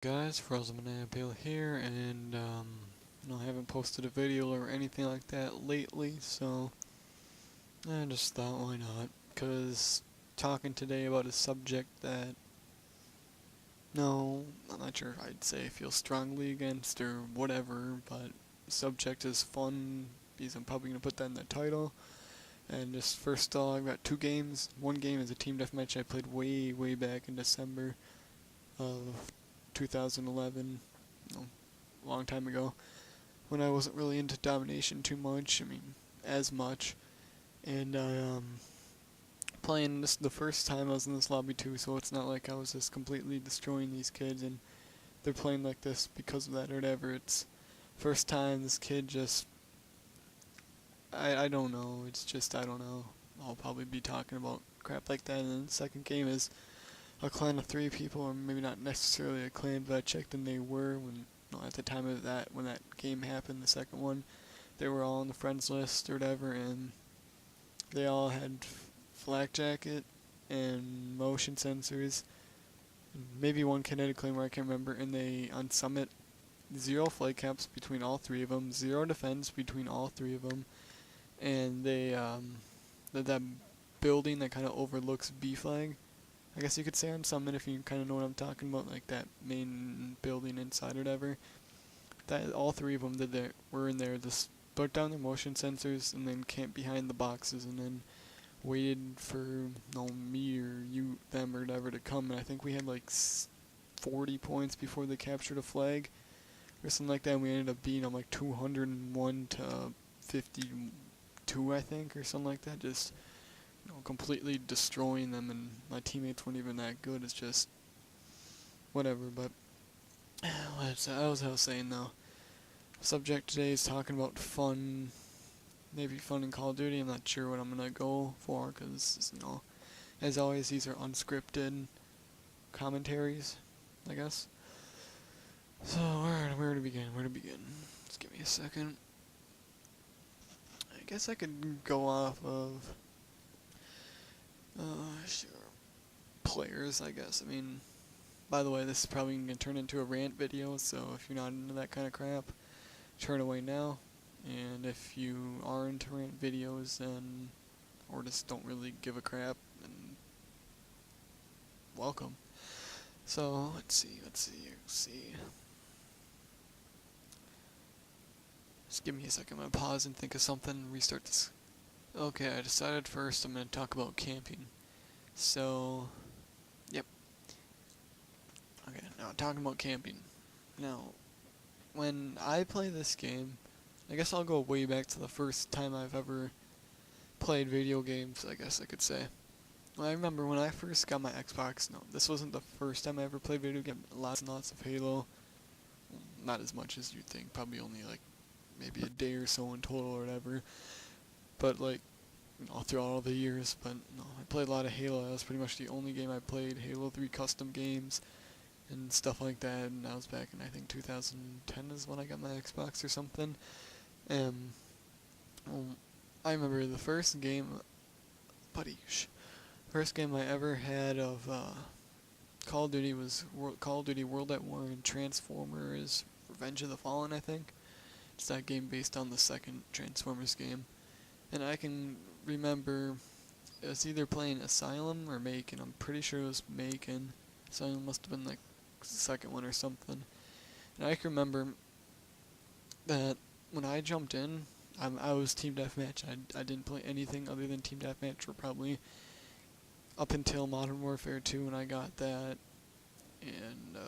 Guys, Frozen Appeal here, and I haven't posted a video or anything like that lately, so I just thought why not, because talking today about a subject that, no, I'm not sure if I'd say feel strongly against or whatever, but the subject is fun, because I'm probably going to put that in the title. And just first off, I've got two games. One game is a team deathmatch I played way back in December of 2011, a long time ago, when I wasn't really into domination too much, as much, and playing this the first time I was in this lobby too, so it's not like I was just completely destroying these kids and they're playing like this because of that or whatever. It's first time this kid just, I don't know, it's just, I don't know, I'll probably be talking about crap like that. And then the second game is a clan of 3 people, or maybe not necessarily a clan, but I checked and they were at the time of that, when that game happened, the second one, they were all on the friends list or whatever, and they all had flak jacket and motion sensors, maybe one kinetic claymore, I can't remember, and they, on summit, 0 flight caps between all 3 of them, 0 defense between all 3 of them, and they, that building that kind of overlooks B flag, I guess you could say on Summit, if you kind of know what I'm talking about, like that main building inside or whatever. That all 3 of them were in there, just put down their motion sensors and then camped behind the boxes and then waited for me or them or whatever to come. And I think we had like 40 points before they captured a flag or something like that. And we ended up beating them like 201 to 52, I think, or something like that. Just completely destroying them, and my teammates weren't even that good. It's just whatever. But what was I saying though? Subject today is talking about fun, maybe fun in Call of Duty. I'm not sure what I'm gonna go for, because as always, these are unscripted commentaries, I guess. So where to begin? Just give me a second. I guess I could go off of sure, players, I guess. By the way, this is probably going to turn into a rant video, so if you're not into that kind of crap, turn away now. And if you are into rant videos, then, or just don't really give a crap, then welcome. So, let's see. Just give me a second, I'm going to pause and think of something and restart this. Okay, I decided first I'm going to talk about camping. So, yep. Okay, now talking about camping. Now, when I play this game, I guess I'll go way back to the first time I've ever played video games, I guess I could say. Well, I remember when I first got my Xbox, no, this wasn't the first time I ever played video games. Lots and lots of Halo. Not as much as you'd think, probably only like maybe a day or so in total or whatever. But like, throughout all the years, but no, I played a lot of Halo. That was pretty much the only game I played. Halo 3 custom games and stuff like that, and that was back in, I think, 2010 is when I got my Xbox or something. I remember the first game, first game I ever had of Call of Duty was Call of Duty World at War and Transformers Revenge of the Fallen, I think. It's that game based on the second Transformers game. And I can remember it was either playing Asylum or Macon. I'm pretty sure it was Macon. Asylum must have been like the second one or something. And I can remember that when I jumped in, I was Team Deathmatch. I didn't play anything other than Team Deathmatch for probably up until Modern Warfare 2 when I got that. And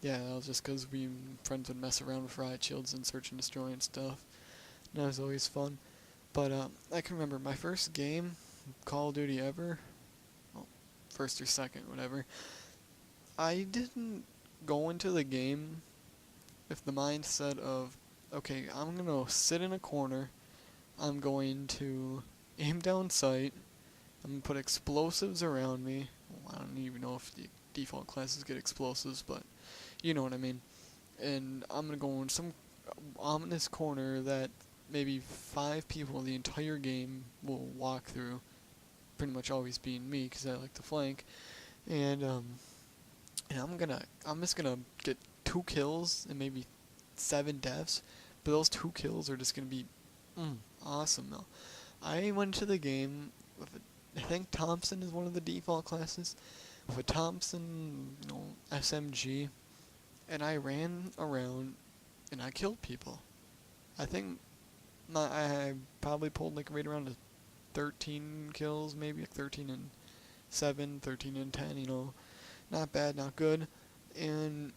yeah, that was just because we friends would mess around with riot shields and search and destroy and stuff. And that was always fun. But I can remember my first game, Call of Duty ever, well, first or second, whatever, I didn't go into the game with the mindset of, okay, I'm going to sit in a corner, I'm going to aim down sight, I'm going to put explosives around me. Well, I don't even know if the default classes get explosives, but you know what I mean. And I'm going to go in some ominous corner that maybe 5 people the entire game will walk through, pretty much always being me because I like to flank, and and I'm just gonna get 2 kills and maybe 7 deaths, but those 2 kills are just gonna be awesome though. I went to the game with I think Thompson is one of the default classes, with a Thompson, SMG, and I ran around and I killed people. I think I probably pulled like right around 13 kills, maybe like 13 and 7, 13 and 10, not bad, not good, and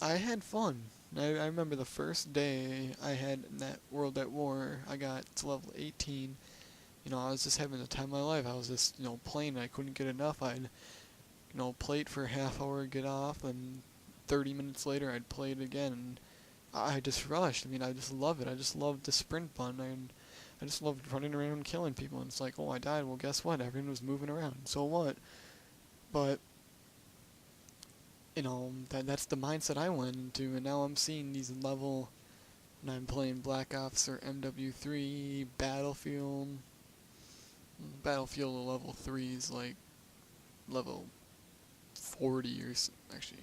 I had fun. I remember the first day I had in that World at War, I got to level 18. I was just having the time of my life. I was just, playing. I couldn't get enough. I'd, play it for a half hour, get off, and 30 minutes later I'd play it again. And I just rushed. I just love it. I just loved the sprint button. I just loved running around and killing people. And it's like, oh, I died. Well, guess what? Everyone was moving around. So what? But that's the mindset I went into, and now I'm seeing these level, and I'm playing Black Ops or MW3, Battlefield level 3 is like level 40 or actually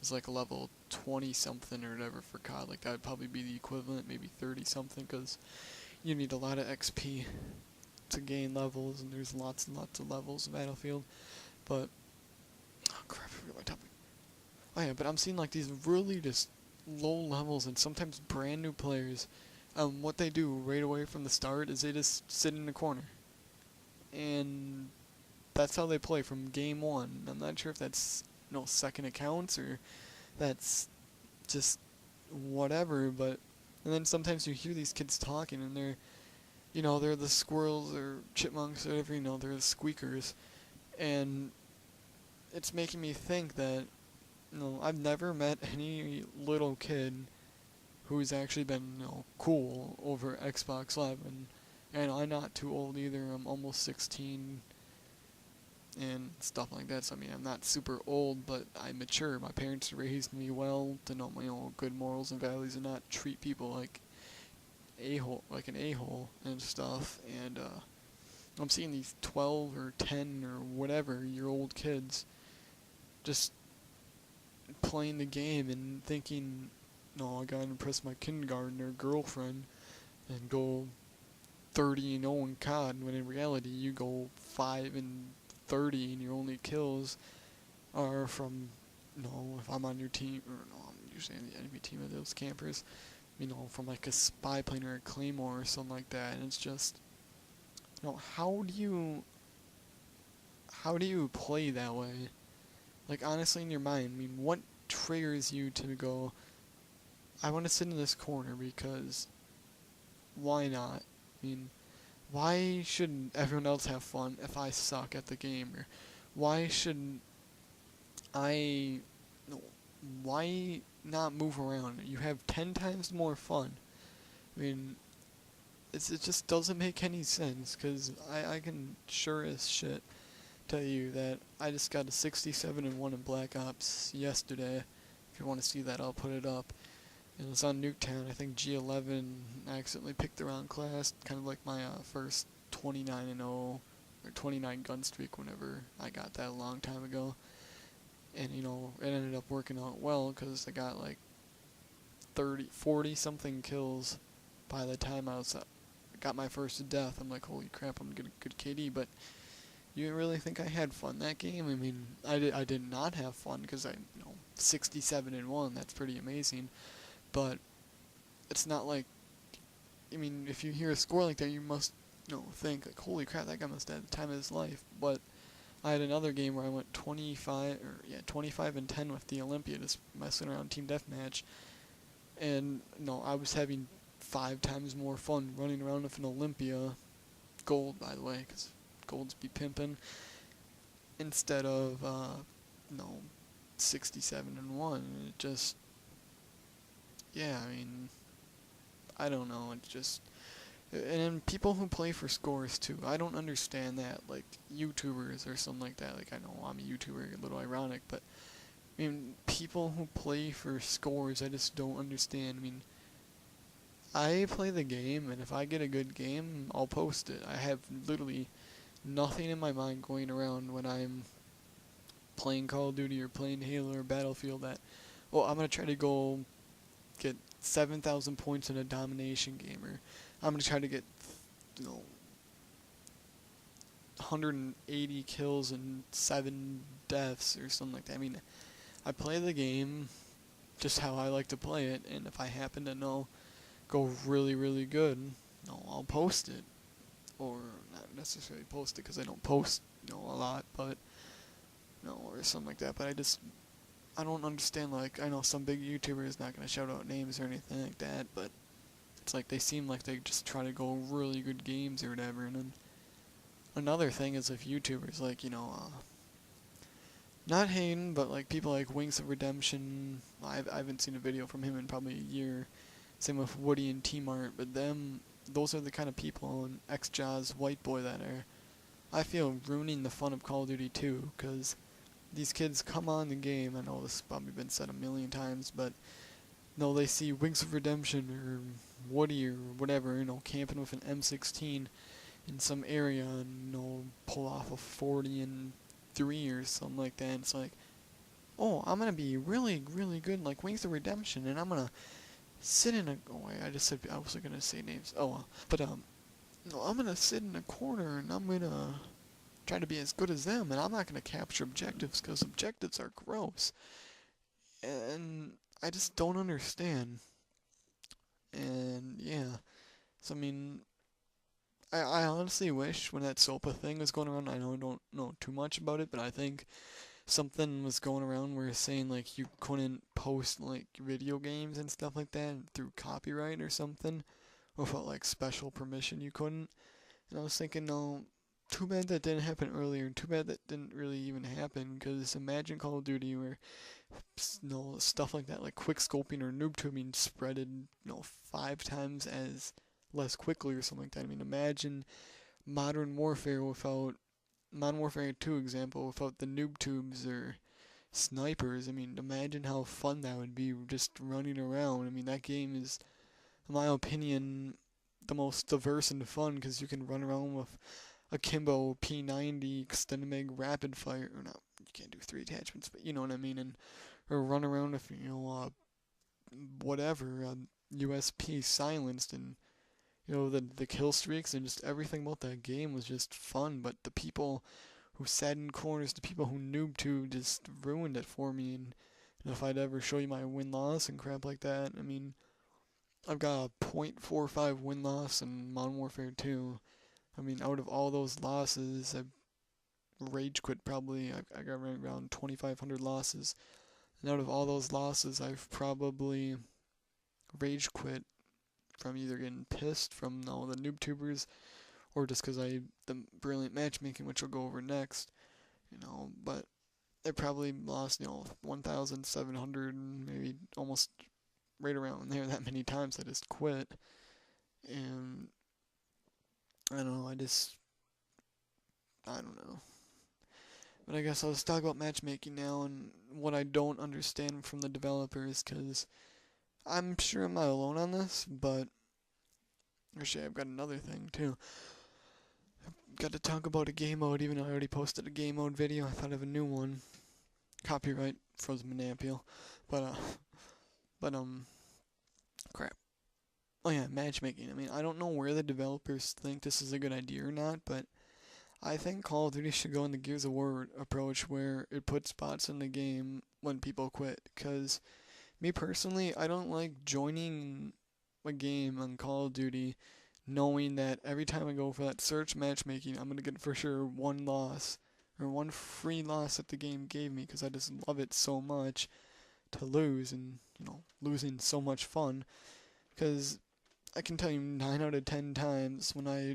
it's like a level 20 something or whatever for COD. Like that would probably be the equivalent, maybe 30 something, because you need a lot of XP to gain levels, and there's lots and lots of levels of Battlefield. But oh crap, I forgot my topic. Oh yeah, but I'm seeing like these really just low levels and sometimes brand new players. What they do right away from the start is they just sit in the corner, and that's how they play from game one. I'm not sure if that's second accounts or that's just whatever, but and then sometimes you hear these kids talking and they're the squirrels or chipmunks or whatever, they're the squeakers, and it's making me think that I've never met any little kid who's actually been cool over Xbox Live, and I'm not too old either. I'm almost 16 and stuff like that. So I'm not super old, but I'm mature. My parents raised me well to know my good morals and values and not treat people like an a-hole and stuff. And I'm seeing these 12 or 10 or whatever year old kids just playing the game and thinking, I gotta impress my kindergartner girlfriend and go 30-0 in COD, when in reality you go 5-30 and your only kills are from, if I'm on your team, or I'm usually on the enemy team of those campers, from like a spy plane or a claymore or something like that. And it's just, how do you play that way? Like, honestly, in your mind, what triggers you to go, I want to sit in this corner because why not? Why shouldn't everyone else have fun if I suck at the game? Or why shouldn't I, why not move around? You have 10 times more fun. It just doesn't make any sense, because I can sure as shit tell you that I just got a 67-1 in Black Ops yesterday. If you want to see that, I'll put it up. And it's on Nuketown. I think G11 accidentally picked the wrong class, kind of like my first 29-0 or 29 gun streak whenever I got that a long time ago. And it ended up working out well, because I got like 40 something kills by the time I got my first death. I'm like, holy crap, I'm getting a good KD. But you really think I had fun that game? I did not have fun, because 67-1, that's pretty amazing. But it's not like, if you hear a score like that, you must, think like, holy crap, that guy must have had the time of his life. But I had another game where I went 25-10 with the Olympia, just messing around team deathmatch, and I was having 5 times more fun running around with an Olympia, gold by the way, because golds be pimping, instead of 67-1. It just, yeah, I don't know, it's just, and then people who play for scores too, I don't understand that, like YouTubers or something like that. Like, I know I'm a YouTuber, a little ironic, but people who play for scores, I just don't understand. I play the game, and if I get a good game, I'll post it. I have literally nothing in my mind going around when I'm playing Call of Duty or playing Halo or Battlefield that, well, I'm going to try to go get 7,000 points in a domination game, or I'm going to try to get, 180 kills and 7 deaths or something like that. I mean, I play the game just how I like to play it, and if I happen to go really, really good, I'll post it. Or not necessarily post it, because I don't post, a lot, but, or something like that. But I don't understand, like, I know some big YouTubers not going to shout out names or anything like that, but it's like they seem like they just try to go really good games or whatever. And then another thing is if YouTubers, like, not hating, but like people like Wings of Redemption, I haven't seen a video from him in probably a year. Same with Woody and T-Mart, but those are the kind of people, and XJaw's White Boy, that are, I feel, ruining the fun of Call of Duty 2, because these kids come on the game, I know this has probably been said a million times, but they see Wings of Redemption or Woody or whatever, camping with an M16 in some area, and pull off a 40 and 3 or something like that, and it's like, oh, I'm gonna be really, really good like Wings of Redemption, and I'm gonna sit in a, I just said, I wasn't gonna say names, but I'm gonna sit in a corner, and I'm gonna try to be as good as them, and I'm not gonna capture objectives, because objectives are gross, and I just don't understand. And yeah, so I mean, I honestly wish when that SOPA thing was going around, I don't know too much about it, but I think something was going around where it's saying like you couldn't post like video games and stuff like that through copyright or something, without like special permission you couldn't. And I was thinking, no, too bad that didn't happen earlier, and too bad that didn't really even happen, because imagine Call of Duty where stuff like that, like quick scoping or noob tubing, spreaded 5 times as less quickly or something like that. I mean, imagine Modern Warfare 2 example, without the noob tubes or snipers. I mean, imagine how fun that would be, just running around. I mean, that game is, in my opinion, the most diverse and fun, because you can run around with a Kimbo P90 extended mag rapid fire, or not, you can't do 3 attachments, but you know what I mean, or run around with, whatever, USP silenced, and the kill streaks, and just everything about that game was just fun. But the people who sat in corners, the people who noob to, just ruined it for me. And if I'd ever show you my win-loss and crap like that, I mean, I've got a .45 win-loss in Modern Warfare 2. I mean, out of all those losses, I rage quit probably, I got around 2,500 losses. And out of all those losses, I've probably rage quit from either getting pissed from the noob tubers, or just because the brilliant matchmaking, which we'll go over next, but I probably lost, 1,700, maybe almost right around there, that many times I just quit. And I don't know, I don't know. But I guess I'll just talk about matchmaking now, and what I don't understand from the developers, because I'm sure I'm not alone on this, but actually I've got another thing too. I've got to talk about a game mode, even though I already posted a game mode video. I thought of a new one. Copyright Frozen Manapil. But crap. Oh yeah, matchmaking. I mean, I don't know where the developers think this is a good idea or not, but I think Call of Duty should go in the Gears of War approach, where it puts bots in the game when people quit, because me personally, I don't like joining a game on Call of Duty knowing that every time I go for that search matchmaking, I'm going to get for sure one loss, or one free loss that the game gave me, because I just love it so much to lose, and, losing so much fun, because I can tell you 9 out of 10 times when I,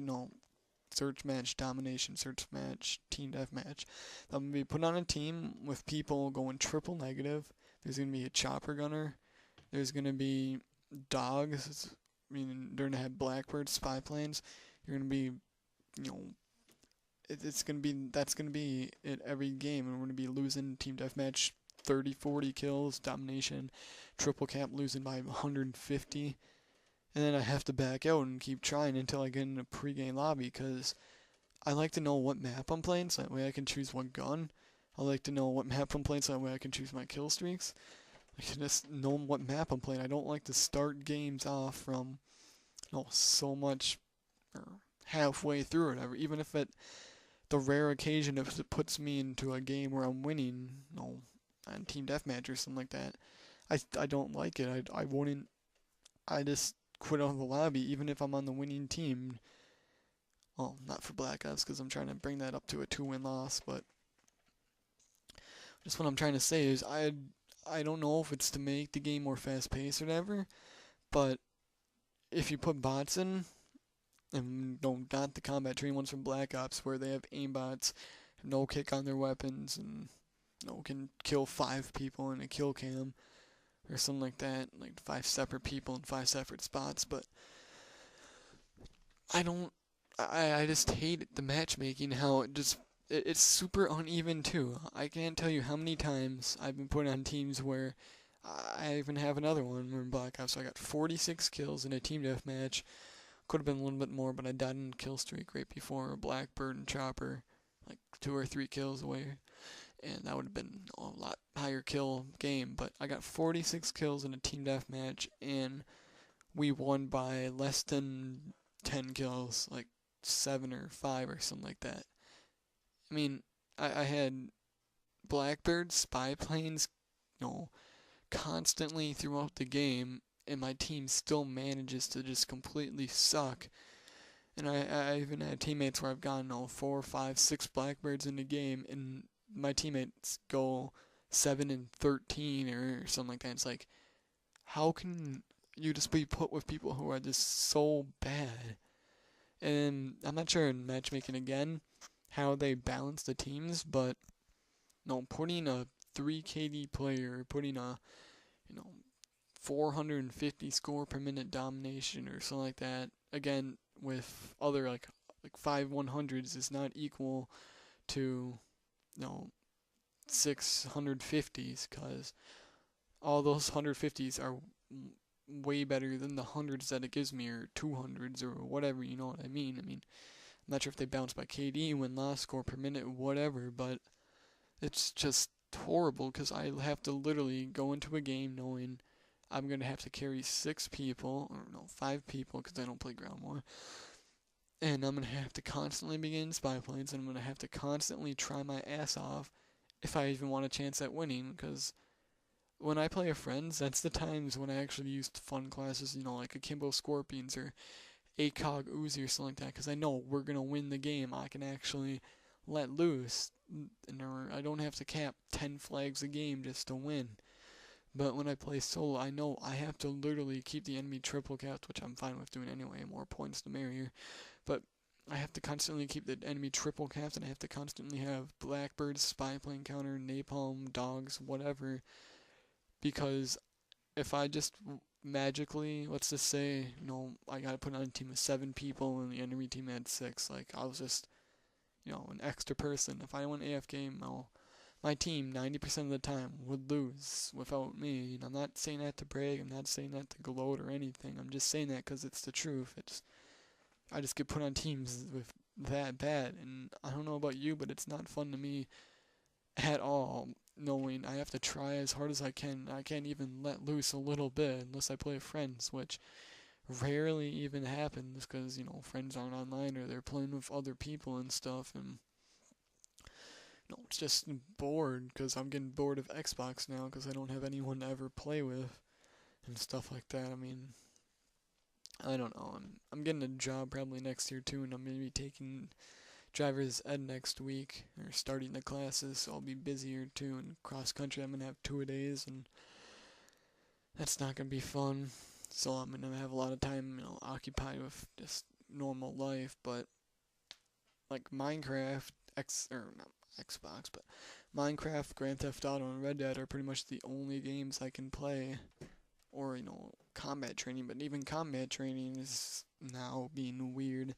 search match, domination, search match, team deathmatch, I'm going to be put on a team with people going triple negative. There's going to be a chopper gunner. There's going to be dogs. I mean, they're going to have Blackbird spy planes. You're going to be, that's going to be it every game. And we're going to be losing team deathmatch 30, 40 kills, domination, triple cap, losing by 150. And then I have to back out and keep trying until I get in a pregame lobby, because I like to know what map I'm playing, so that way I can choose what gun. I like to know what map I'm playing so that way I can choose my kill streaks. I can just know what map I'm playing. I don't like to start games off from so much or halfway through or whatever. Even if the rare occasion if it puts me into a game where I'm winning, on team deathmatch or something like that, I don't like it. I wouldn't. I just quit out of the lobby even if I'm on the winning team. Well, not for Black Ops because I'm trying to bring that up to a 2-win loss, but just what I'm trying to say is I don't know if it's to make the game more fast-paced or whatever, but if you put bots in, and not the combat train ones from Black Ops where they have aimbots, no kick on their weapons, and can kill 5 people in a kill cam or something like that, like 5 separate people in 5 separate spots. But I just hate the matchmaking, how it's super uneven too. I can't tell you how many times I've been put on teams where I even have another one in Black Ops. So I got 46 kills in a team deathmatch. Could have been a little bit more, but I died in a kill streak right before Blackbird and Chopper, like 2 or 3 kills away, and that would have been a lot higher kill game. But I got 46 kills in a team deathmatch, and we won by less than 10 kills, like 7 or 5 or something like that. I mean, I had Blackbird spy planes, constantly throughout the game, and my team still manages to just completely suck. And I even had teammates where I've gone 4, 5, 6 Blackbirds in the game, and my teammates go 7 and 13 or something like that. It's like, how can you just be put with people who are just so bad? And I'm not sure in matchmaking again how they balance the teams, but putting a 3 KD player, putting a 450 score per minute domination or something like that, again with other like 5 100s is not equal to 650s, because all those 150s are way better than the hundreds that it gives me, or 200s or whatever, you know what I mean. I'm not sure if they bounce by KD, win loss, score per minute, whatever, but it's just horrible because I have to literally go into a game knowing I'm going to have to carry 6 people, or 5 people because I don't play ground war, and I'm going to have to constantly be getting spy planes, and I'm going to have to constantly try my ass off if I even want a chance at winning, because when I play with friends, that's the times when I actually use fun classes, like Akimbo Scorpions or ACOG Uzi or something like that, because I know we're going to win the game. I can actually let loose, and I don't have to cap 10 flags a game just to win. But when I play solo, I know I have to literally keep the enemy triple capped, which I'm fine with doing anyway, more points the merrier. But I have to constantly keep the enemy triple capped, and I have to constantly have Blackbird, spy plane counter, napalm, dogs, whatever. Because if I just magically, let's just say, I gotta put on a team of 7 people and the enemy team had 6, like I was just, an extra person. If I went AF game, my team 90% of the time would lose without me. And I'm not saying that to brag, I'm not saying that to gloat or anything. I'm just saying that because it's the truth. I just get put on teams with that bad, and I don't know about you, but it's not fun to me at all, knowing I have to try as hard as I can. I can't even let loose a little bit unless I play with friends, which rarely even happens because, friends aren't online or they're playing with other people and stuff, and it's just bored because I'm getting bored of Xbox now because I don't have anyone to ever play with and stuff like that. I don't know. I'm getting a job probably next year too, and I'm gonna be taking driver's ed next week, or starting the classes, so I'll be busier too. And cross country, I'm gonna have 2-a-days, and that's not gonna be fun. So I'm gonna have a lot of time, occupied with just normal life. But like Minecraft, not Xbox, but Minecraft, Grand Theft Auto, and Red Dead are pretty much the only games I can play. Or combat training, but even combat training is now being weird.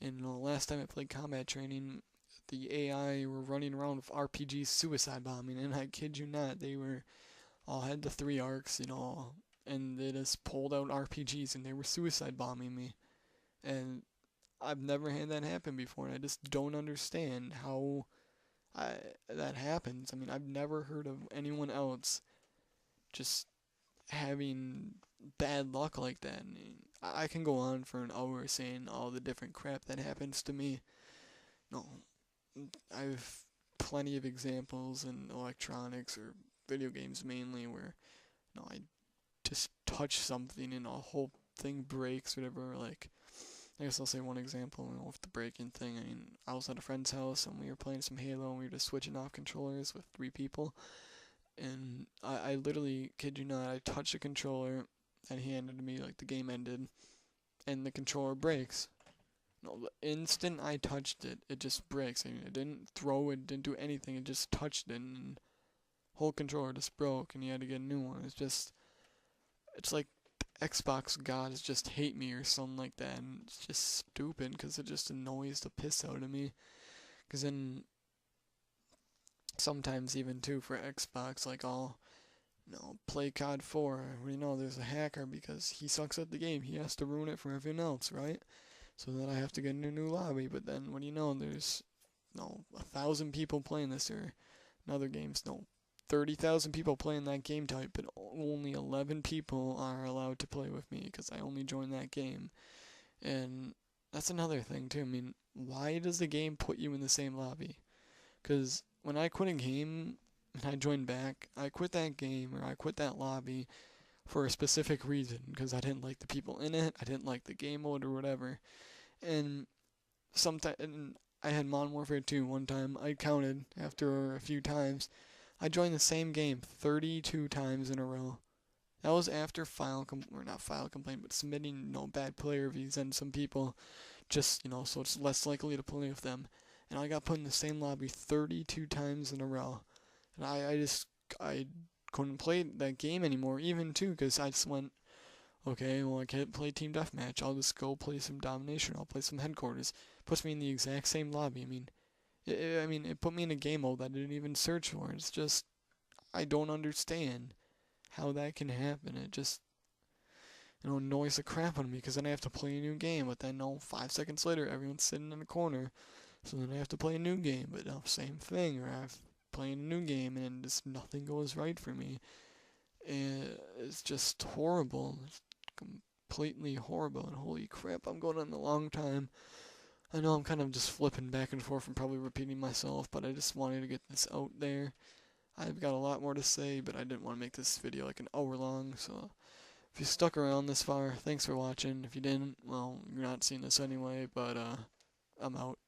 And last time I played combat training, the AI were running around with RPG suicide bombing, and I kid you not, they were all had the 3 arcs, and they just pulled out RPGs and they were suicide bombing me. And I've never had that happen before, and I just don't understand how that happens. I mean, I've never heard of anyone else just having bad luck like that. I can go on for an hour saying all the different crap that happens to me. No, I've plenty of examples in electronics or video games mainly where I just touch something and a whole thing breaks, whatever. Like, I guess I'll say one example with the breaking thing. I mean, I was at a friend's house and we were playing some Halo and we were just switching off controllers with 3 people. And I literally, kid you not, I touched the controller and he handed to me, like, the game ended and the controller breaks. No, the instant I touched it, it just breaks. I mean, it didn't throw it, didn't do anything, it just touched it and the whole controller just broke and you had to get a new one. It's like Xbox gods just hate me or something like that, and it's just stupid because it just annoys the piss out of me. Because then sometimes even too for Xbox, like I'll play COD 4. There's a hacker because he sucks at the game. He has to ruin it for everyone else, right? So then I have to get in a new lobby. But then there's 1,000 people playing this, or in other games 30,000 people playing that game type, but only 11 people are allowed to play with me because I only joined that game. And that's another thing too. I mean, why does the game put you in the same lobby? Because when I quit a game and I joined back, I quit that game or I quit that lobby for a specific reason, because I didn't like the people in it, I didn't like the game mode or whatever. And I had Modern Warfare 2 one time. I counted after a few times. I joined the same game 32 times in a row. That was after not file complaint, but submitting bad player reviews, and some people just so it's less likely to play with them. And I got put in the same lobby 32 times in a row, and I couldn't play that game anymore, even too, because I just went, okay, well I can't play team deathmatch. I'll just go play some domination. I'll play some headquarters. Puts me in the exact same lobby. It put me in a game mode that I didn't even search for. It's just, I don't understand how that can happen. It just, annoys the crap out of me, because then I have to play a new game, but then 5 seconds later, everyone's sitting in a corner, so then I have to play a new game, but same thing, or I'm playing a new game, and just nothing goes right for me. And it's just horrible. It's completely horrible, and holy crap, I'm going on a long time. I know I'm kind of just flipping back and forth and probably repeating myself, but I just wanted to get this out there. I've got a lot more to say, but I didn't want to make this video like an hour long, so if you stuck around this far, thanks for watching. If you didn't, well, you're not seeing this anyway, but I'm out.